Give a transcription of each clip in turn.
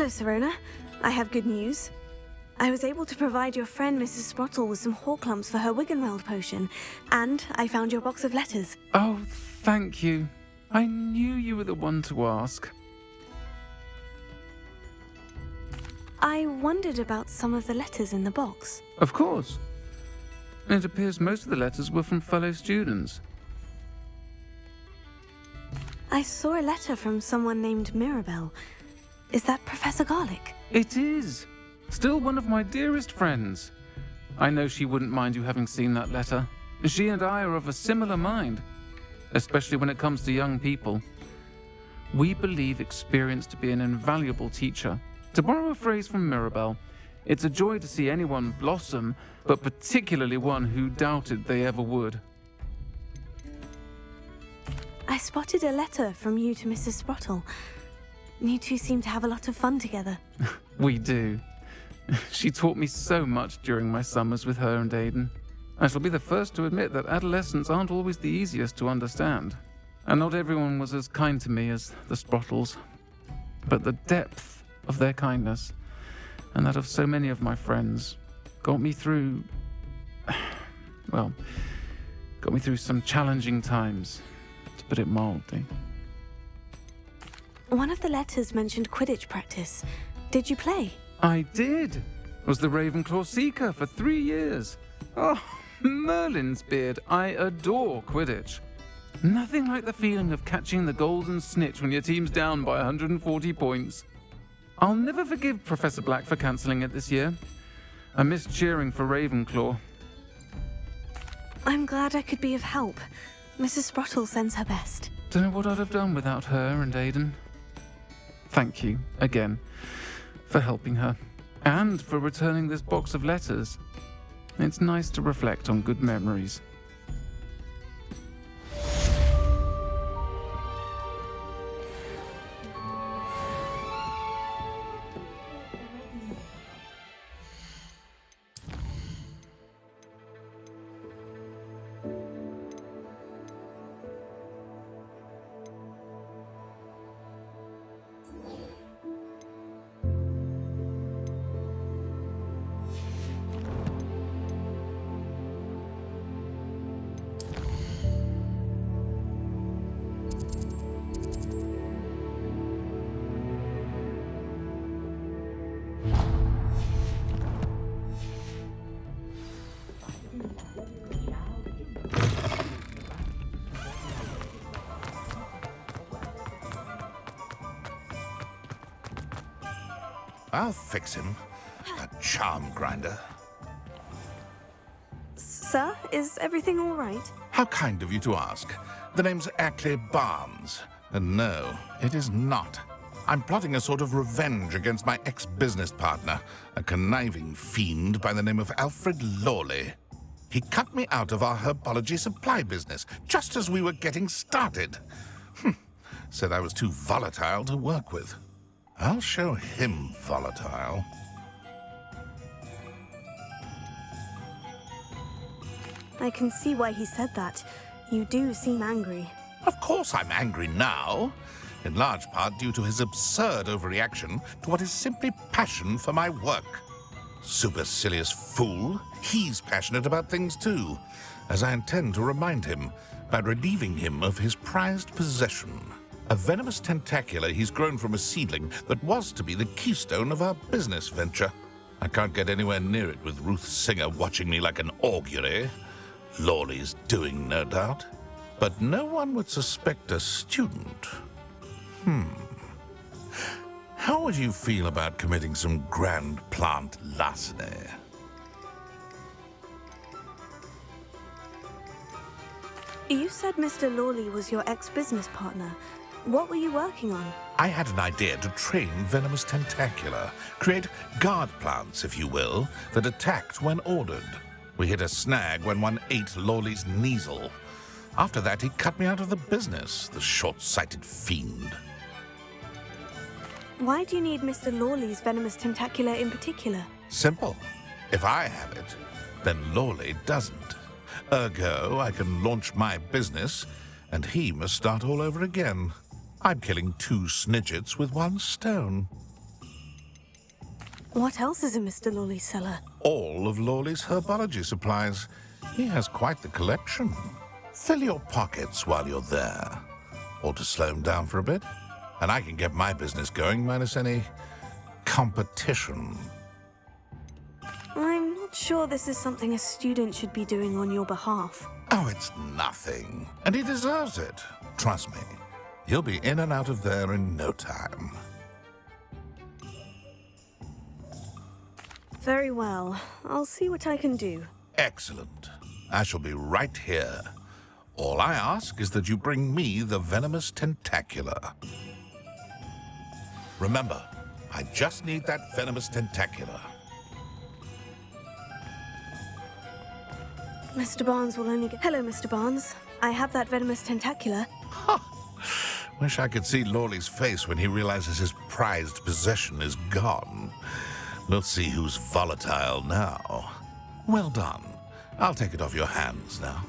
Sirona. I have good news. I was able to provide your friend Mrs. Sprottle with some Horklumps for her Wiggenweld potion, and I found your box of letters. Oh, thank you. I knew you were the one to ask. I wondered about some of the letters in the box. Of course. It appears most of the letters were from fellow students. I saw a letter from someone named Mirabelle. Is that Professor Garlick? It is. Still one of my dearest friends. I know she wouldn't mind you having seen that letter. She and I are of a similar mind, especially when it comes to young people. We believe experience to be an invaluable teacher. To borrow a phrase from Mirabelle, it's a joy to see anyone blossom, but particularly one who doubted they ever would. I spotted a letter from you to Mrs. Sprottle. You two seem to have a lot of fun together. We do. She taught me so much during my summers with her and Aidan. I shall be the first to admit that adolescents aren't always the easiest to understand. And not everyone was as kind to me as the Sprottles. But the depth of their kindness, and that of so many of my friends, got me through some challenging times, to put it mildly. One of the letters mentioned Quidditch practice. Did you play? I did. Was the Ravenclaw Seeker for 3 years. Oh, Merlin's beard. I adore Quidditch. Nothing like the feeling of catching the golden snitch when your team's down by 140 points. I'll never forgive Professor Black for cancelling it this year. I missed cheering for Ravenclaw. I'm glad I could be of help. Mrs. Sprottle sends her best. Don't know what I'd have done without her and Aidan. Thank you, again, for helping her, and for returning this box of letters. It's nice to reflect on good memories. I'll fix him. A charm grinder. Sir, is everything all right? How kind of you to ask. The name's Ackley Barnes. And no, it is not. I'm plotting a sort of revenge against my ex-business partner, a conniving fiend by the name of Alfred Lawley. He cut me out of our herbology supply business just as we were getting started. Said I was too volatile to work with. I'll show him volatile. I can see why he said that. You do seem angry. Of course I'm angry now, in large part due to his absurd overreaction to what is simply passion for my work. Supercilious fool, he's passionate about things too, as I intend to remind him by relieving him of his prized possession. A venomous tentacula he's grown from a seedling that was to be the keystone of our business venture. I can't get anywhere near it with Ruth Singer watching me like an augury. Lawley's doing, no doubt. But no one would suspect a student. How would you feel about committing some grand plant larceny? You said Mr. Lawley was your ex-business partner. What were you working on? I had an idea to train venomous tentacula, create guard plants, if you will, that attacked when ordered. We hit a snag when one ate Lawley's Kneasel. After that, he cut me out of the business, the short-sighted fiend. Why do you need Mr. Lawley's venomous tentacula in particular? Simple. If I have it, then Lawley doesn't. Ergo, I can launch my business, and he must start all over again. I'm killing 2 snidgets with 1 stone. What else is in Mr. Lawley's cellar? All of Lawley's herbology supplies. He has quite the collection. Fill your pockets while you're there. Or to slow him down for a bit. And I can get my business going minus any competition. I'm not sure this is something a student should be doing on your behalf. Oh, it's nothing. And he deserves it. Trust me. He'll be in and out of there in no time. Very well. I'll see what I can do. Excellent. I shall be right here. All I ask is that you bring me the venomous tentacula. Remember, I just need that venomous tentacula. Mr. Barnes will only get... Hello, Mr. Barnes. I have that venomous tentacula. Wish I could see Lawley's face when he realizes his prized possession is gone. We'll see who's volatile now. Well done. I'll take it off your hands now.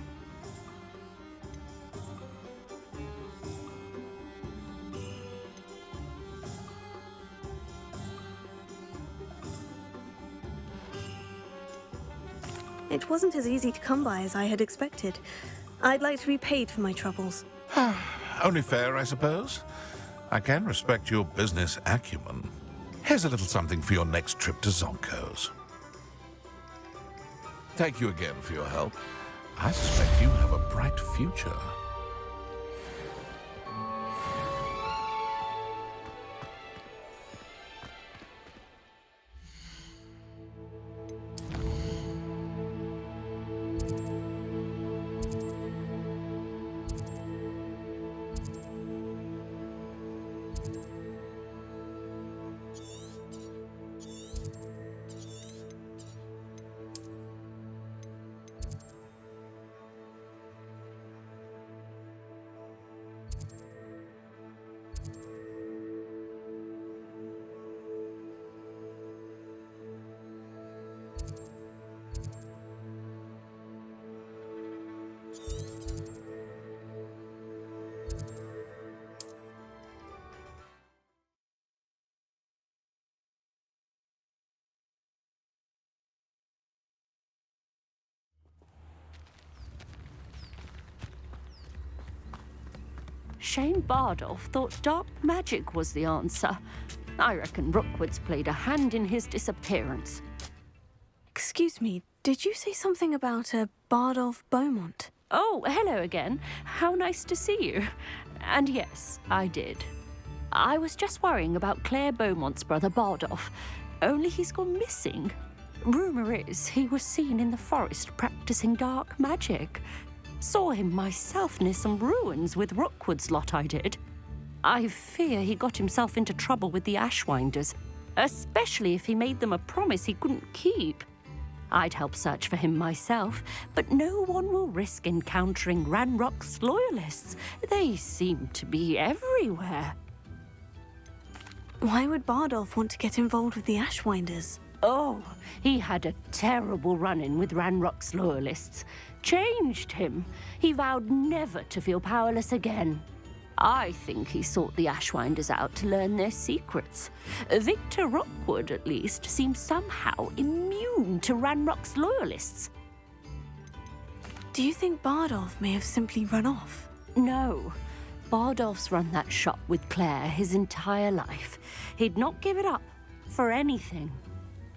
It wasn't as easy to come by as I had expected. I'd like to be paid for my troubles. Only fair, I suppose. I can respect your business acumen. Here's a little something for your next trip to Zonko's. Thank you again for your help. I suspect you have a bright future. Shane Bardolph thought dark magic was the answer. I reckon Rookwood's played a hand in his disappearance. Excuse me, did you say something about a Bardolph Beaumont? Oh, hello again. How nice to see you. And yes, I did. I was just worrying about Claire Beaumont's brother Bardolph, only he's gone missing. Rumour is he was seen in the forest practicing dark magic. Saw him myself near some ruins with Rookwood's lot I did. I fear he got himself into trouble with the Ashwinders, especially if he made them a promise he couldn't keep. I'd help search for him myself, but no one will risk encountering Ranrock's loyalists. They seem to be everywhere. Why would Bardolph want to get involved with the Ashwinders? Oh, he had a terrible run-in with Ranrock's loyalists. Changed him. He vowed never to feel powerless again. I think he sought the Ashwinders out to learn their secrets. Victor Rookwood, at least, seems somehow immune to Ranrock's loyalists. Do you think Bardolph may have simply run off? No. Bardolph's run that shop with Claire his entire life. He'd not give it up for anything.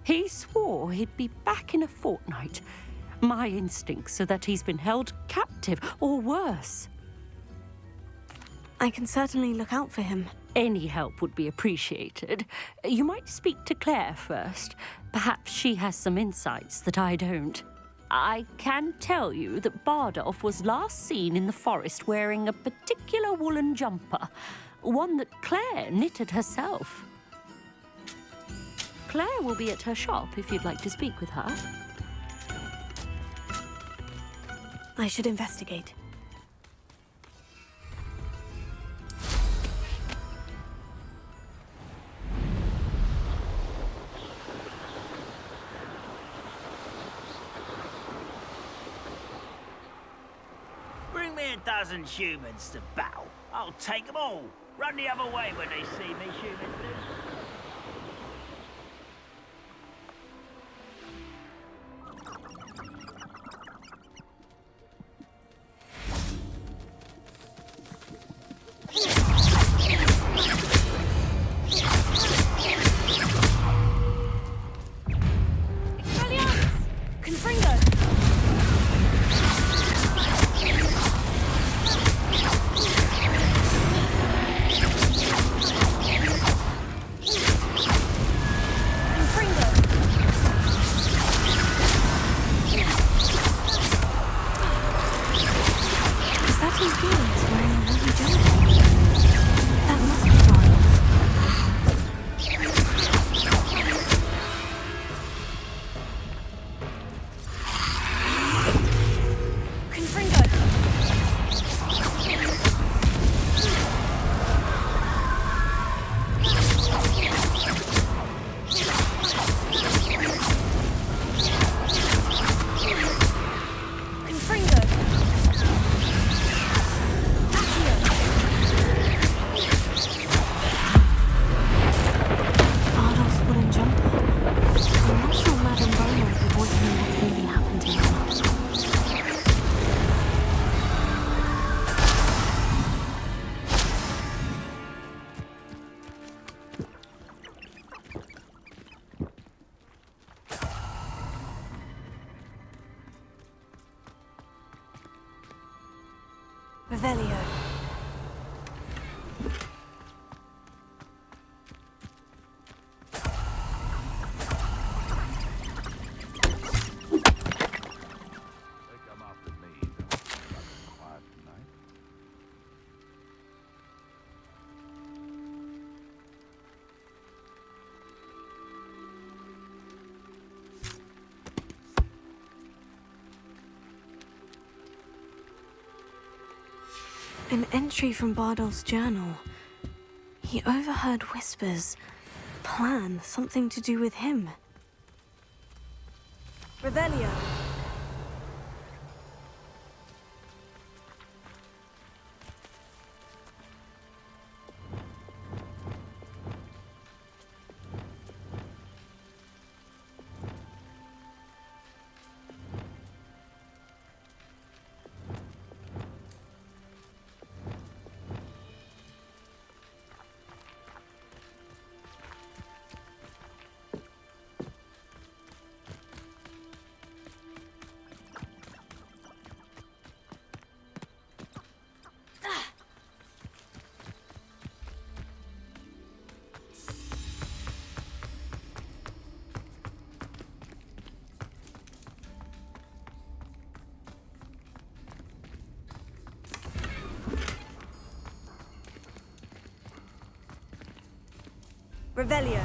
He swore he'd be back in a fortnight. My instincts are that he's been held captive, or worse. I can certainly look out for him. Any help would be appreciated. You might speak to Claire first. Perhaps she has some insights that I don't. I can tell you that Bardolph was last seen in the forest wearing a particular woolen jumper, one that Claire knitted herself. Claire will be at her shop if you'd like to speak with her. I should investigate. Bring me a dozen humans to battle. I'll take them all. Run the other way when they see me, humans do. Revelio. An entry from Bardolph's journal. He overheard whispers. Plan, something to do with him. Revelio. Revelio.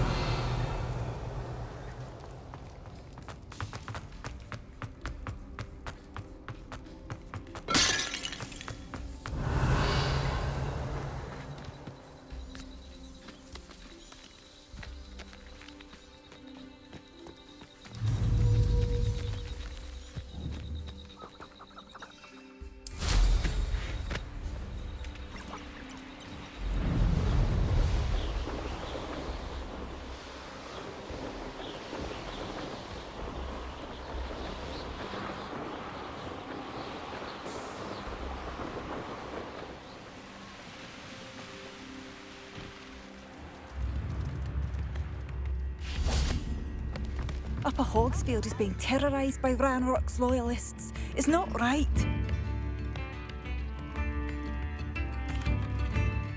Upper Hogsfield is being terrorised by Ranrock's loyalists. It's not right.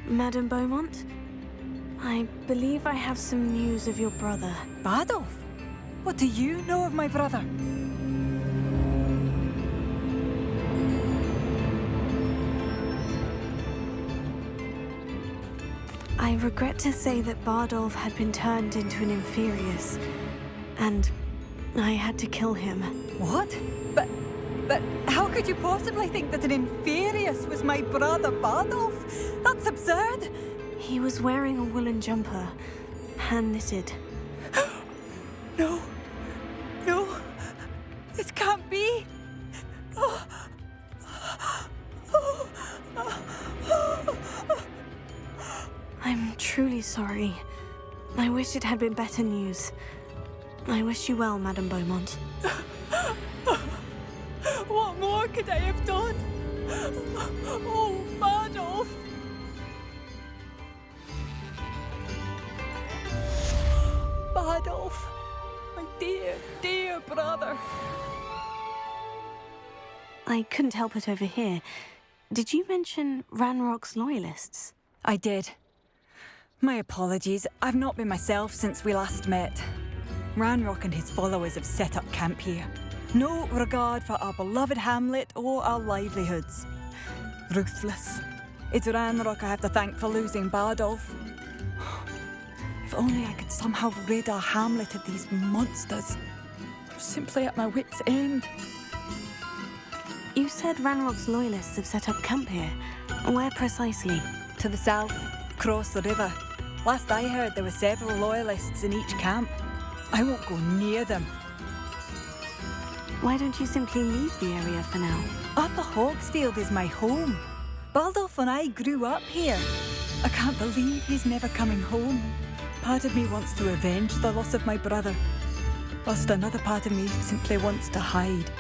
Madame Beaumont, I believe I have some news of your brother. Bardolph? What do you know of my brother? I regret to say that Bardolph had been turned into an Inferius, and I had to kill him. What? But how could you possibly think that an Inferius was my brother Bardolph? That's absurd. He was wearing a woolen jumper, hand-knitted. No. This can't be. I'm truly sorry. I wish it had been better news. I wish you well, Madame Beaumont. What more could I have done? Oh, Bardolph! Bardolph! My dear, dear brother! I couldn't help it over here. Did you mention Ranrock's loyalists? I did. My apologies. I've not been myself since we last met. Ranrock and his followers have set up camp here. No regard for our beloved hamlet or our livelihoods. Ruthless. It's Ranrock I have to thank for losing Bardolph. If only I could somehow rid our hamlet of these monsters. I'm simply at my wit's end. You said Ranrock's loyalists have set up camp here. Where precisely? To the south, across the river. Last I heard, there were several loyalists in each camp. I won't go near them. Why don't you simply leave the area for now? Upper Hogsfield is my home. Bardolph and I grew up here. I can't believe he's never coming home. Part of me wants to avenge the loss of my brother, whilst another part of me simply wants to hide.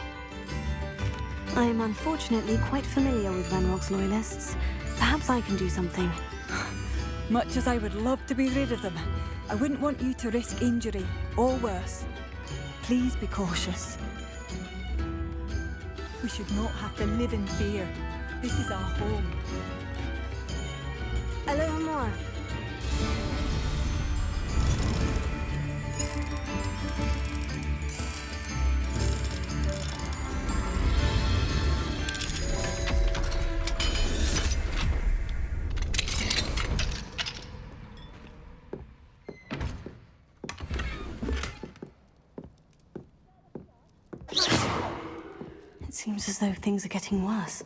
I am unfortunately quite familiar with Ranrock's loyalists. Perhaps I can do something. Much as I would love to be rid of them, I wouldn't want you to risk injury, or worse. Please be cautious. We should not have to live in fear. This is our home. Alohomora. It seems as though things are getting worse.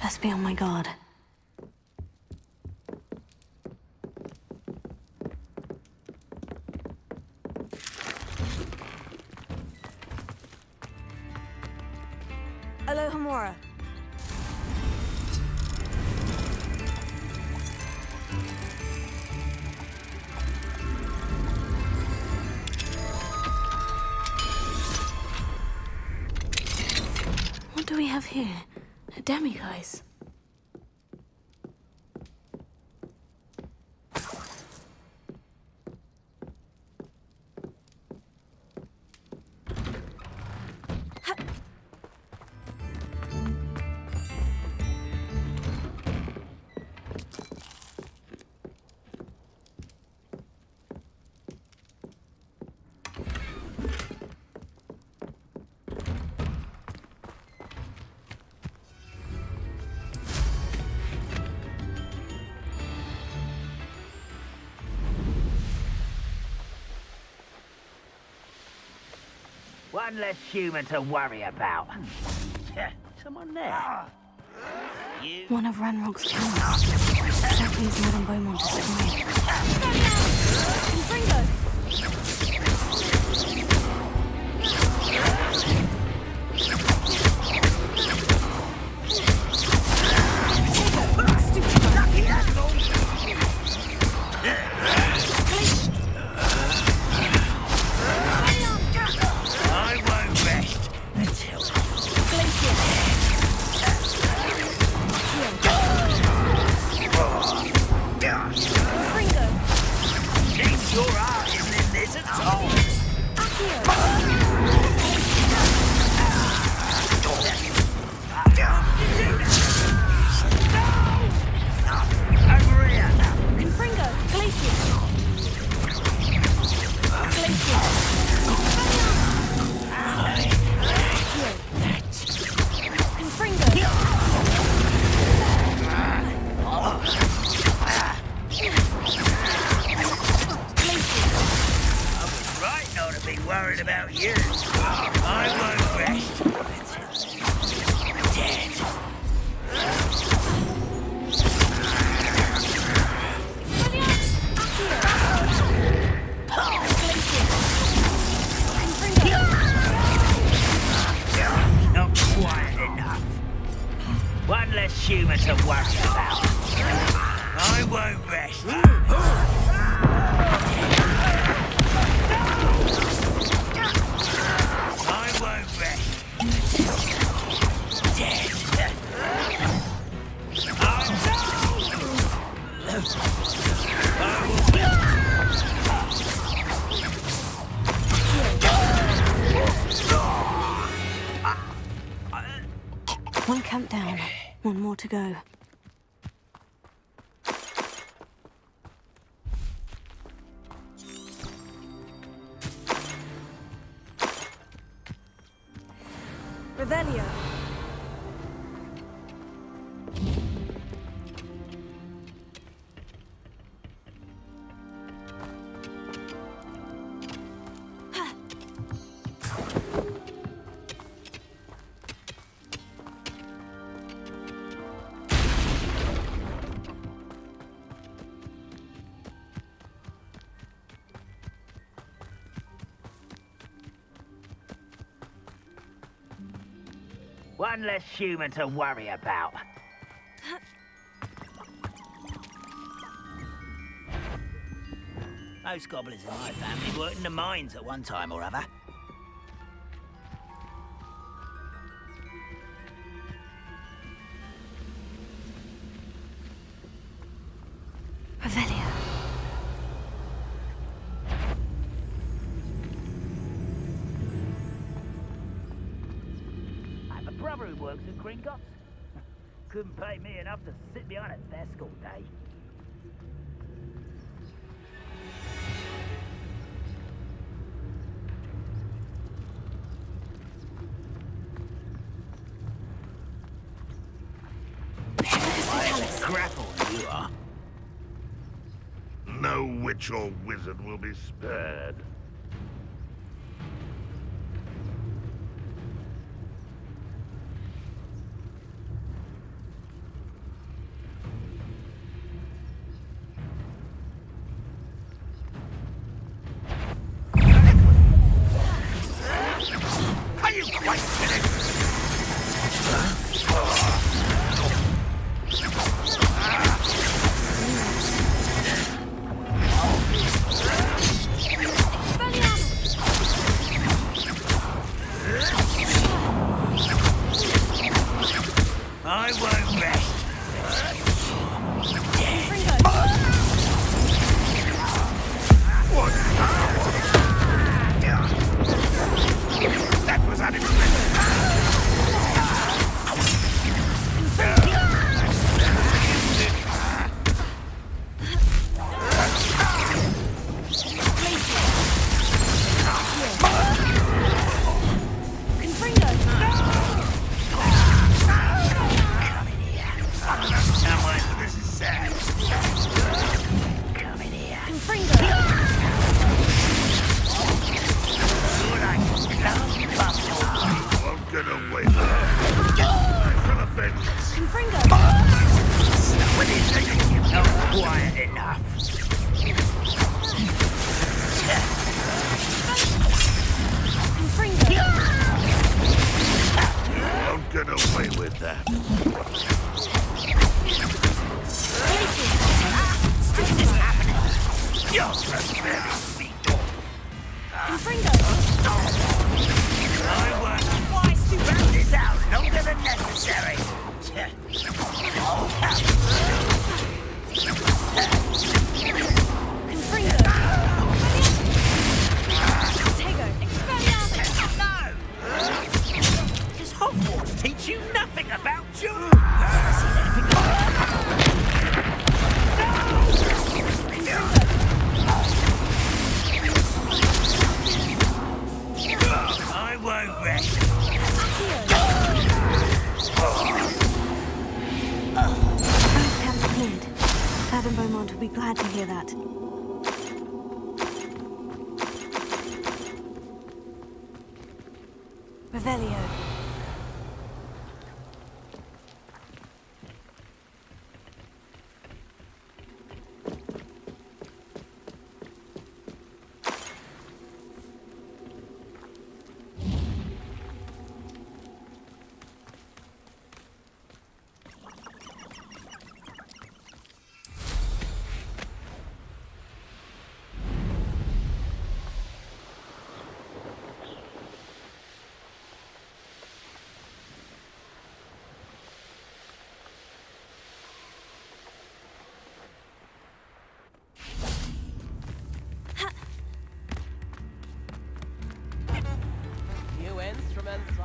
Best be on my guard. Alohomora. What do we have here? A demiguise. One less human to worry about. Someone there. You. One of Ranrock's cannons. Exactly as Madame Beaumont described. Confringo! Lucky asshole! I won't rest until. Seems your heart isn't in this at all. Over here. Confringo! Glacius! Confringo! Right not to be worried about you. I won't rest until I'm dead. Not quiet enough. One less human to worry about. I won't rest. I won't rest. Dead. One camp down. One more to go. Revelio. One less human to worry about. Most goblins in my family worked in the mines at one time or other. Revelio. I have a brother who works at Gringotts. couldn't pay me enough to sit behind a desk all day. Grapple, you are. No witch or wizard will be spared. Are you quite finished? I won't rest. That was unexpected. Someone for this is sad. Come in here. Good, I can come Won't get away with it. From a vengeance. What is it? You're not quiet enough. Won't get away with that. What's happening? You're a very sweet dog. I won't round this out longer than necessary. No! Does Hogwarts teach you nothing about you? I won't rest. Camps cleared. Madame Beaumont will be glad to hear that. Revelio.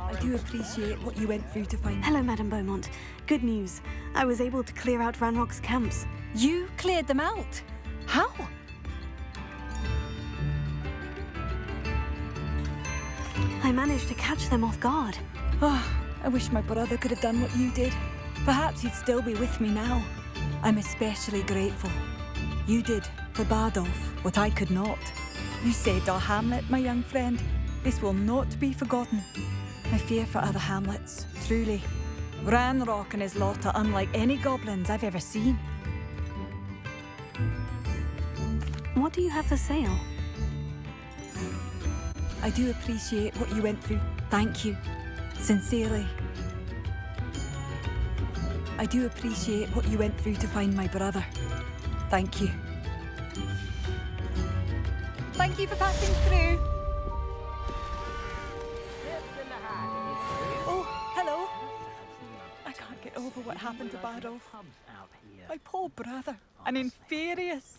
I do appreciate what you went through to find me. Hello, Madame Beaumont. Good news. I was able to clear out Ranrock's camps. You cleared them out? How? I managed to catch them off guard. Oh, I wish my brother could have done what you did. Perhaps he'd still be with me now. I'm especially grateful. You did, for Bardolph, what I could not. You saved our hamlet, my young friend. This will not be forgotten. I fear for other hamlets, truly. Ranrock and his lot are unlike any goblins I've ever seen. What do you have for sale? I do appreciate what you went through. Thank you. Sincerely. I do appreciate what you went through to find my brother. Thank you. Thank you for passing through. Oh, hello. I can't get over what happened to Bardolph. My poor brother. An inferious.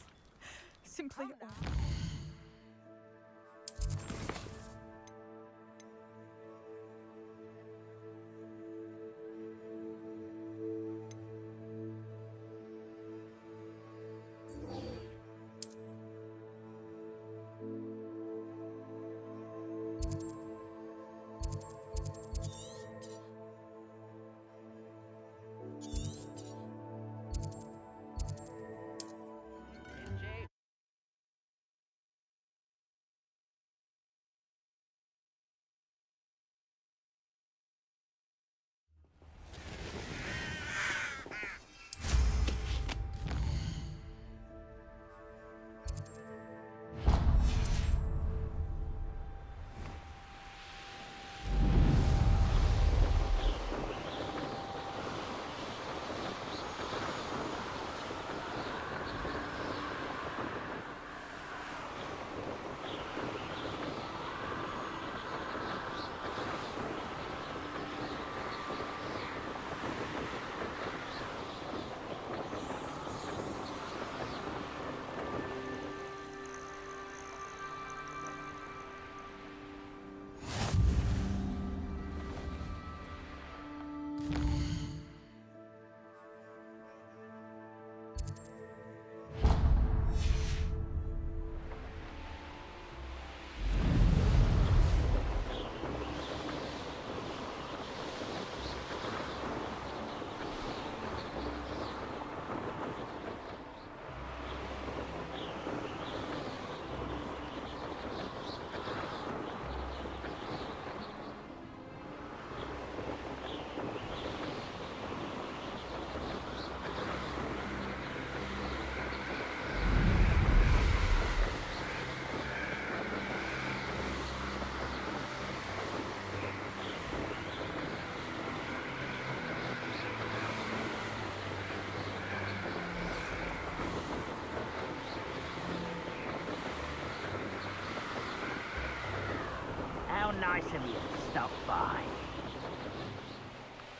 Simply awful.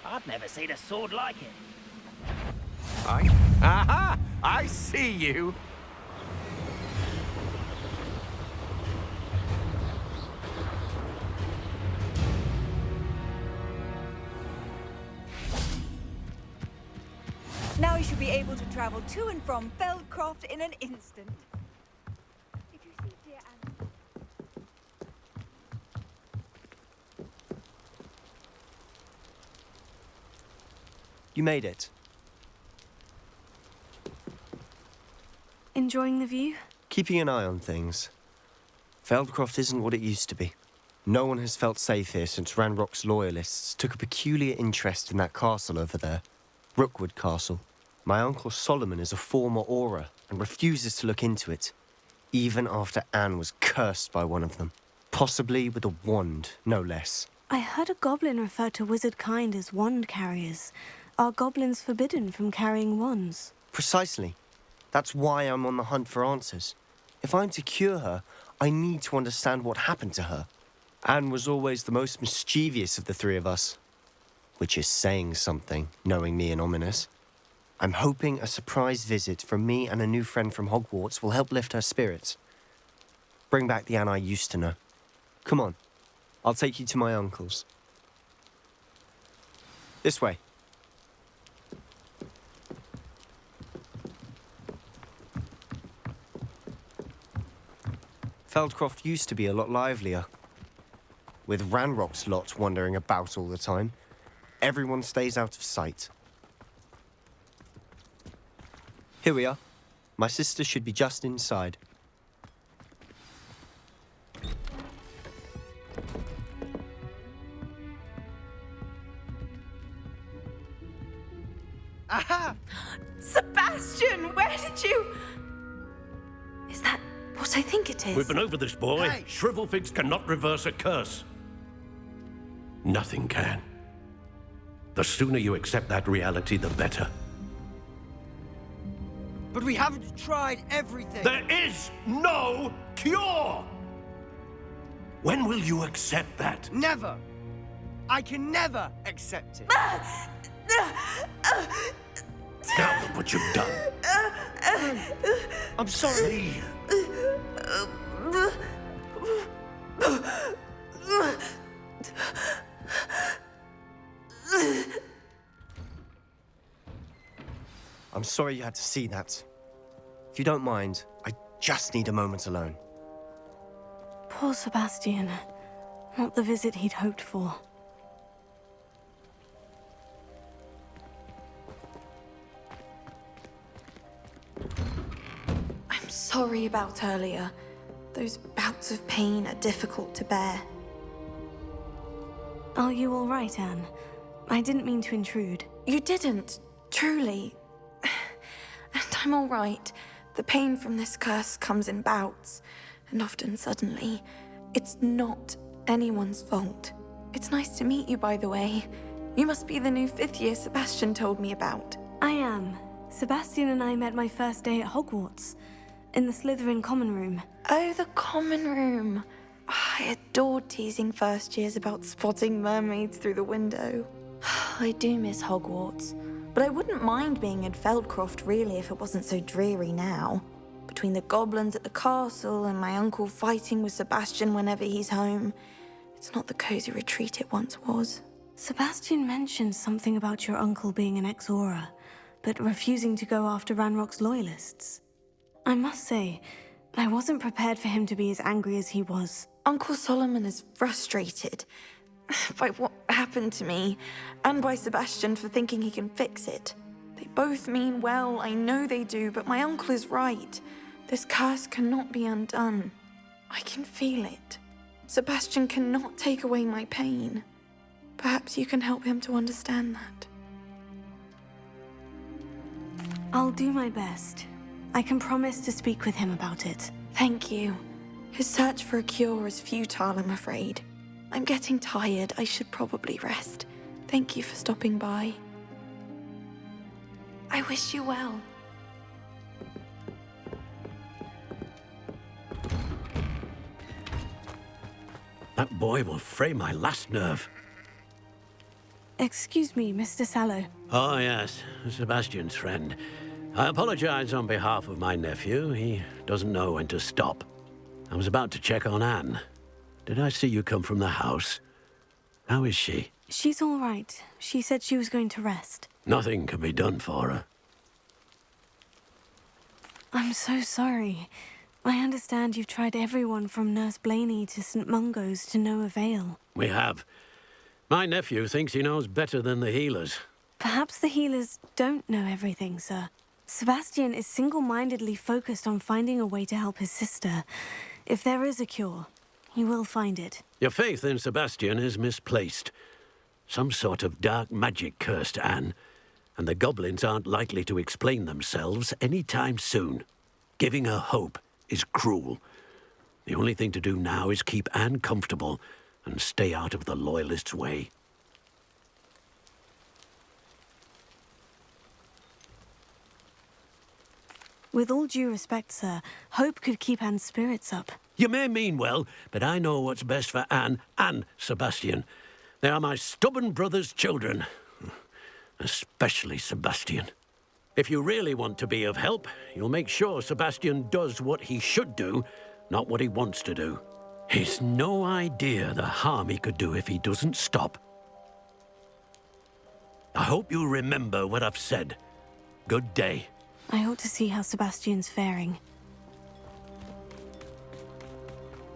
I've never seen a sword like it. Aha! I see you! Now you should be able to travel to and from Feldcroft in an instant. Did you see dear Anne? You made it. Enjoying the view? Keeping an eye on things. Feldcroft isn't what it used to be. No one has felt safe here since Ranrock's loyalists took a peculiar interest in that castle over there. Rookwood Castle. My uncle Solomon is a former Auror and refuses to look into it, even after Anne was cursed by one of them. Possibly with a wand, no less. I heard a goblin refer to wizard kind as wand carriers. Are goblins forbidden from carrying wands? Precisely. That's why I'm on the hunt for answers. If I'm to cure her, I need to understand what happened to her. Anne was always the most mischievous of the three of us. Which is saying something, knowing me and Ominous. I'm hoping a surprise visit from me and a new friend from Hogwarts will help lift her spirits. Bring back the Anne I used to know. Come on, I'll take you to my uncle's. This way. Feldcroft used to be a lot livelier. With Ranrock's lot wandering about all the time, everyone stays out of sight. Here we are. My sister should be just inside. Aha! Sebastian, where did you... Is that what I think it is? We've been over this, boy. Hey. Shrivelfigs cannot reverse a curse. Nothing can. The sooner you accept that reality, the better. But we haven't tried everything. There is no cure! When will you accept that? Never. I can never accept it. Now look what you've done. I'm sorry. Leave. I'm sorry you had to see that. If you don't mind, I just need a moment alone. Poor Sebastian. Not the visit he'd hoped for. I'm sorry about earlier. Those bouts of pain are difficult to bear. Are you all right, Anne? I didn't mean to intrude. You didn't, truly. And I'm all right. The pain from this curse comes in bouts, and often suddenly. It's not anyone's fault. It's nice to meet you, by the way. You must be the new 5th year Sebastian told me about. I am. Sebastian and I met my first day at Hogwarts, in the Slytherin common room. Oh, the common room. I adored teasing first years about spotting mermaids through the window. I do miss Hogwarts, but I wouldn't mind being in Feldcroft really if it wasn't so dreary now. Between the goblins at the castle and my uncle fighting with Sebastian whenever he's home, it's not the cozy retreat it once was. Sebastian mentioned something about your uncle being an ex-Auror, but refusing to go after Ranrock's loyalists. I must say, I wasn't prepared for him to be as angry as he was. Uncle Solomon is frustrated by what happened to me, and by Sebastian for thinking he can fix it. They both mean well, I know they do, but my uncle is right. This curse cannot be undone. I can feel it. Sebastian cannot take away my pain. Perhaps you can help him to understand that. I'll do my best. I can promise to speak with him about it. Thank you. His search for a cure is futile, I'm afraid. I'm getting tired. I should probably rest. Thank you for stopping by. I wish you well. That boy will fray my last nerve. Excuse me, Mr. Sallow. Oh, yes, Sebastian's friend. I apologize on behalf of my nephew. He doesn't know when to stop. I was about to check on Anne. Did I see you come from the house? How is she? She's all right. She said she was going to rest. Nothing can be done for her. I'm so sorry. I understand you've tried everyone from Nurse Blaney to St. Mungo's to no avail. We have. My nephew thinks he knows better than the healers. Perhaps the healers don't know everything, sir. Sebastian is single-mindedly focused on finding a way to help his sister. If there is a cure, he will find it. Your faith in Sebastian is misplaced. Some sort of dark magic cursed Anne, and the goblins aren't likely to explain themselves any time soon. Giving her hope is cruel. The only thing to do now is keep Anne comfortable and stay out of the Loyalists' way. With all due respect, sir, hope could keep Anne's spirits up. You may mean well, but I know what's best for Anne and Sebastian. They are my stubborn brother's children. Especially Sebastian. If you really want to be of help, you'll make sure Sebastian does what he should do, not what he wants to do. He's no idea the harm he could do if he doesn't stop. I hope you remember what I've said. Good day. I ought to see how Sebastian's faring.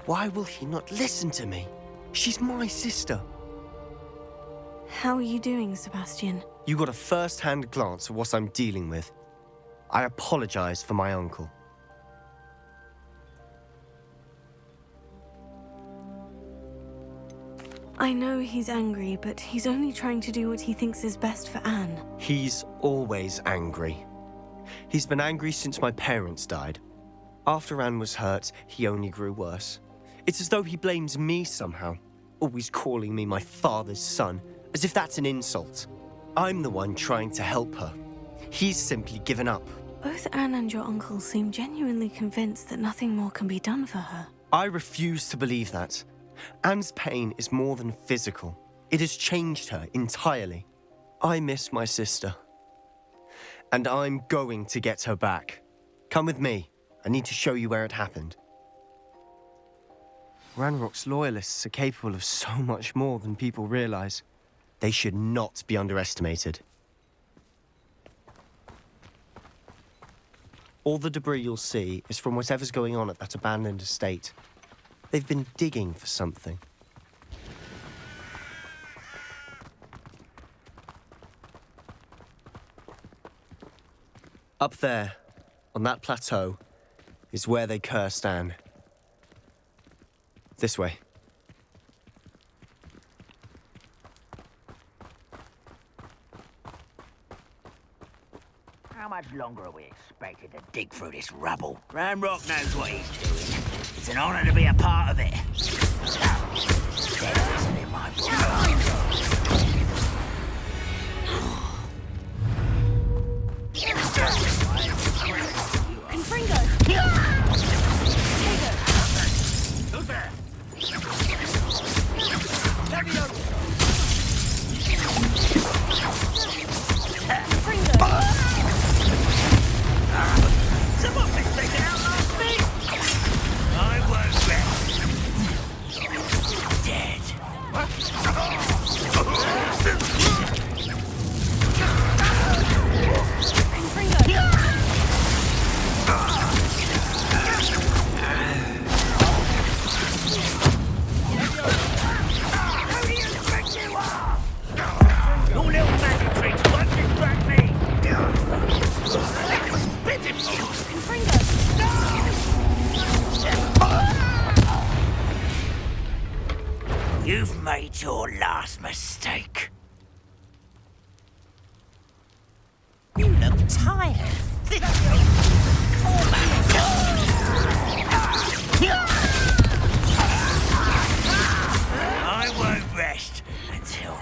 Why will he not listen to me? She's my sister. How are you doing, Sebastian? You got a first-hand glance at what I'm dealing with. I apologize for my uncle. I know he's angry, but he's only trying to do what he thinks is best for Anne. He's always angry. He's been angry since my parents died. After Anne was hurt, he only grew worse. It's as though he blames me somehow, always calling me my father's son, as if that's an insult. I'm the one trying to help her. He's simply given up. Both Anne and your uncle seem genuinely convinced that nothing more can be done for her. I refuse to believe that. Anne's pain is more than physical. It has changed her entirely. I miss my sister. And I'm going to get her back. Come with me. I need to show you where it happened. Ranrock's loyalists are capable of so much more than people realize. They should not be underestimated. All the debris you'll see is from whatever's going on at that abandoned estate. They've been digging for something. Up there, on that plateau, is where they cursed Anne. This way. How much longer are we expected to dig through this rubble? Ranrock knows what he's doing. It's an honor to be a part of it. There isn't in my Confringo! Who's there? Someone been taken out last week! I won't rest. Dead. Who do you think you are? Your little magic tricks won't distract me. You've made your last mistake. You look tired. I won't rest until...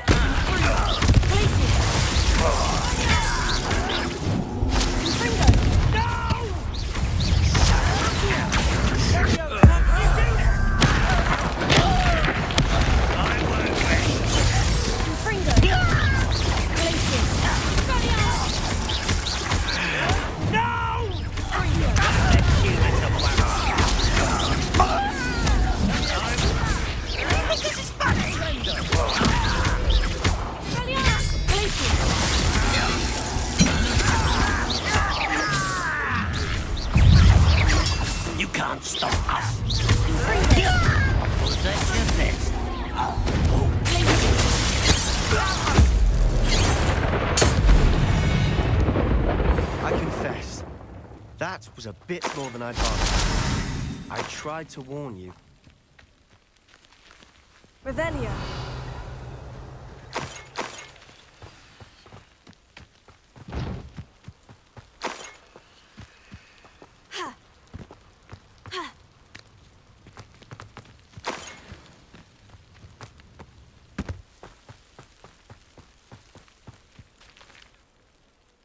That was a bit more than I'd asked. I tried to warn you. Revelio.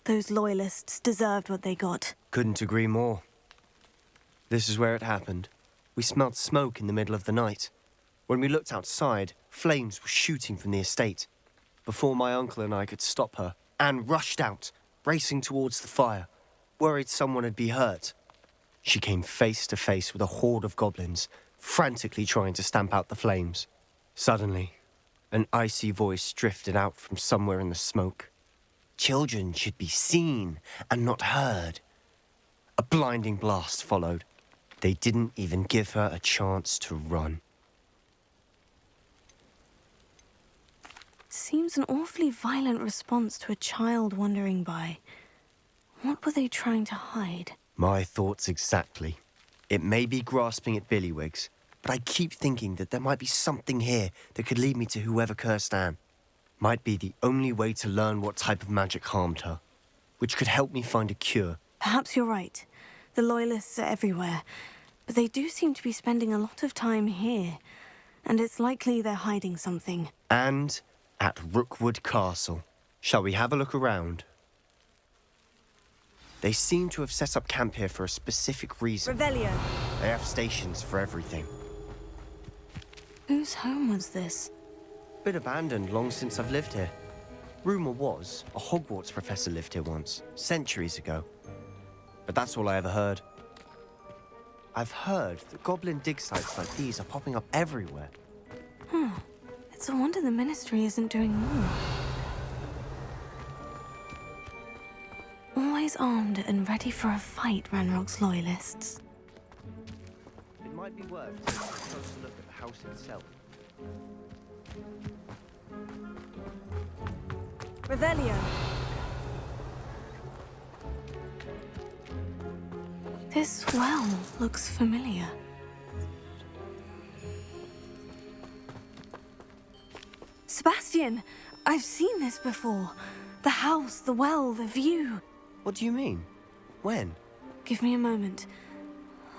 Those loyalists deserved what they got. Couldn't agree more. This is where it happened. We smelled smoke in the middle of the night. When we looked outside, flames were shooting from the estate. Before my uncle and I could stop her, Anne rushed out, racing towards the fire, worried someone had been hurt. She came face to face with a horde of goblins, frantically trying to stamp out the flames. Suddenly, an icy voice drifted out from somewhere in the smoke. Children should be seen and not heard. A blinding blast followed. They didn't even give her a chance to run. Seems an awfully violent response to a child wandering by. What were they trying to hide? My thoughts exactly. It may be grasping at Billywigs, but I keep thinking that there might be something here that could lead me to whoever cursed Anne. Might be the only way to learn what type of magic harmed her, which could help me find a cure. Perhaps you're right. The Loyalists are everywhere, but they do seem to be spending a lot of time here, and it's likely they're hiding something. And at Rookwood Castle. Shall we have a look around? They seem to have set up camp here for a specific reason. Revelio. They have stations for everything. Whose home was this? Been abandoned long since I've lived here. Rumour was a Hogwarts professor lived here once, centuries ago. But that's all I ever heard. I've heard that goblin dig sites like these are popping up everywhere. It's a wonder the Ministry isn't doing more. Always armed and ready for a fight, Ranrock's Loyalists. It might be worth taking a closer look at the house itself. Revelio. This well looks familiar. Sebastian! I've seen this before. The house, the well, the view. What do you mean? When? Give me a moment.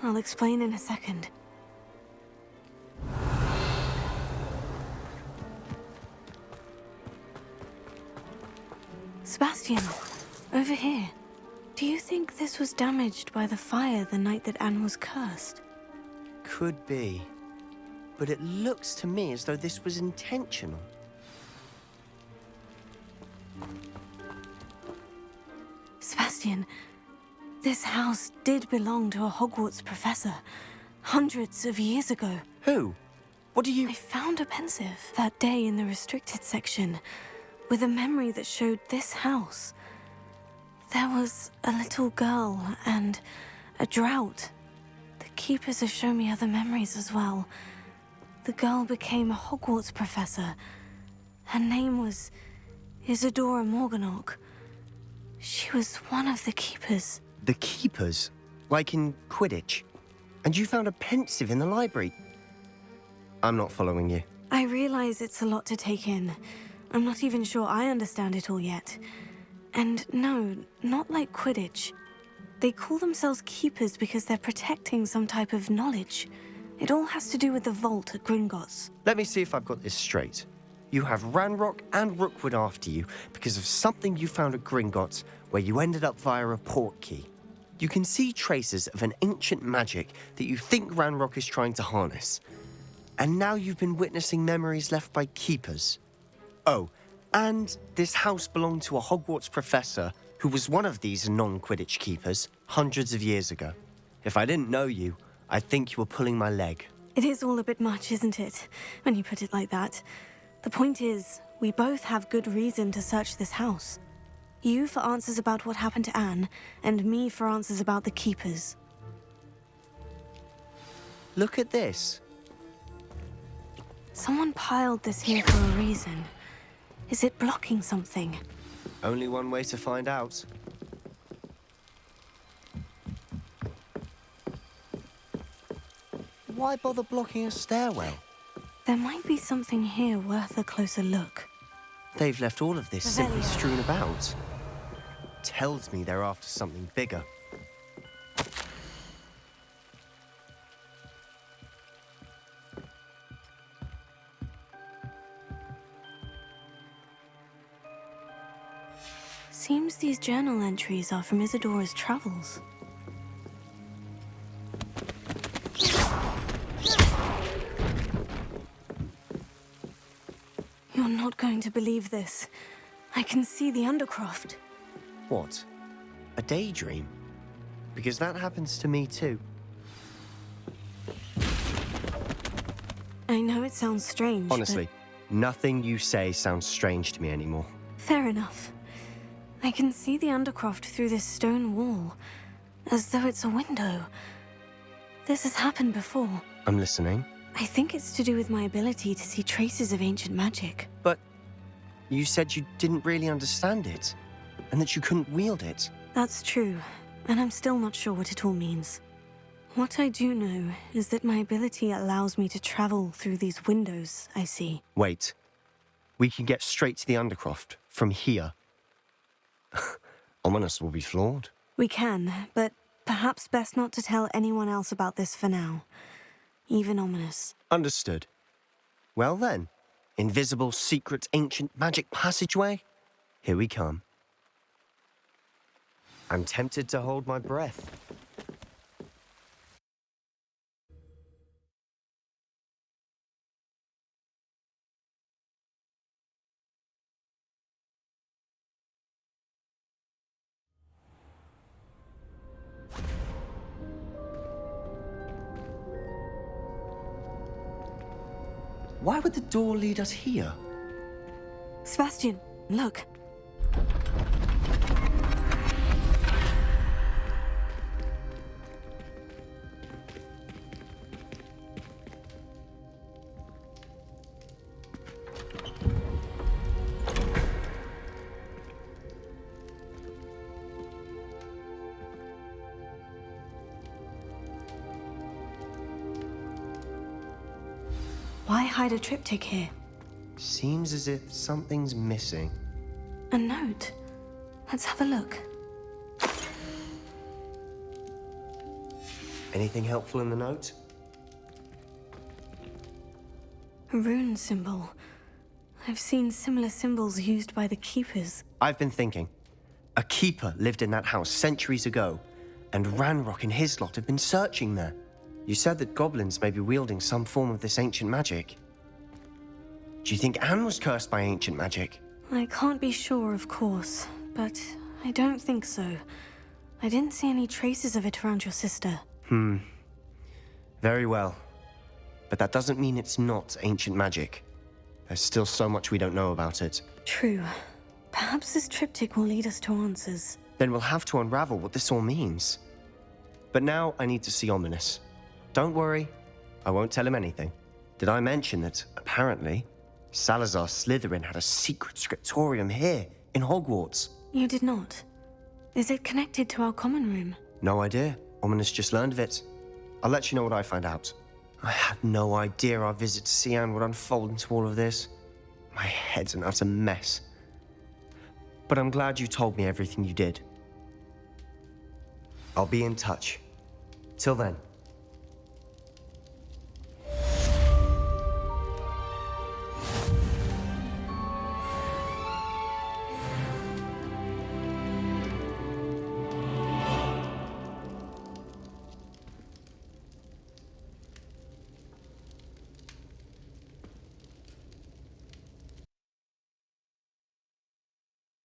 I'll explain in a second. Sebastian, over here. Do you think this was damaged by the fire the night that Anne was cursed? Could be. But it looks to me as though this was intentional. Sebastian, this house did belong to a Hogwarts professor, hundreds of years ago. Who? What do you... I found a pensive that day in the restricted section, with a memory that showed this house. There was a little girl and a drought. The keepers have shown me other memories as well. The girl became a Hogwarts professor. Her name was Isadora Morganach. She was one of the keepers. The keepers? Like in Quidditch? And you found a pensive in the library? I'm not following you. I realize it's a lot to take in. I'm not even sure I understand it all yet. And no, not like Quidditch. They call themselves keepers because they're protecting some type of knowledge. It all has to do with the vault at Gringotts. Let me see if I've got this straight. You have Ranrock and Rookwood after you because of something you found at Gringotts where you ended up via a port key. You can see traces of an ancient magic that you think Ranrock is trying to harness. And now you've been witnessing memories left by keepers. Oh, and this house belonged to a Hogwarts professor who was one of these non-Quidditch keepers hundreds of years ago. If I didn't know you, I'd think you were pulling my leg. It is all a bit much, isn't it, when you put it like that? The point is, we both have good reason to search this house. You for answers about what happened to Anne, and me for answers about the keepers. Look at this. Someone piled this here for a reason. Is it blocking something? Only one way to find out. why bother blocking a stairwell? There might be something here worth a closer look. They've left all of this simply strewn about. Tells me they're after something bigger. Seems these journal entries are from Isadora's travels. You're not going to believe this. I can see the Undercroft. What? A daydream? Because that happens to me too. I know it sounds strange, Honestly, nothing you say sounds strange to me anymore. Fair enough. I can see the Undercroft through this stone wall, as though it's a window. This has happened before. I'm listening. I think it's to do with my ability to see traces of ancient magic. But you said you didn't really understand it, and that you couldn't wield it. That's true, and I'm still not sure what it all means. What I do know is that my ability allows me to travel through these windows I see. Wait. We can get straight to the Undercroft from here. Ominous will be floored. We can, but perhaps best not to tell anyone else about this for now. Even Ominous. Understood. Well then, invisible, secret, ancient magic passageway? Here we come. I'm tempted to hold my breath. Why would the door lead us here? Sebastian, look. Why hide a triptych here? Seems as if something's missing. A note. Let's have a look. Anything helpful in the note? A rune symbol. I've seen similar symbols used by the keepers. I've been thinking. A keeper lived in that house centuries ago, and Ranrock and his lot have been searching there. You said that goblins may be wielding some form of this ancient magic. Do you think Anne was cursed by ancient magic? I can't be sure, of course, but I don't think so. I didn't see any traces of it around your sister. Very well. But that doesn't mean it's not ancient magic. There's still so much we don't know about it. True. Perhaps this triptych will lead us to answers. Then we'll have to unravel what this all means. But now I need to see Ominous. Don't worry, I won't tell him anything. Did I mention that, apparently, Salazar Slytherin had a secret scriptorium here, in Hogwarts? You did not. Is it connected to our common room? No idea. Ominous just learned of it. I'll let you know what I find out. I had no idea our visit to see Anne would unfold into all of this. My head's an utter mess. But I'm glad you told me everything you did. I'll be in touch. Till then.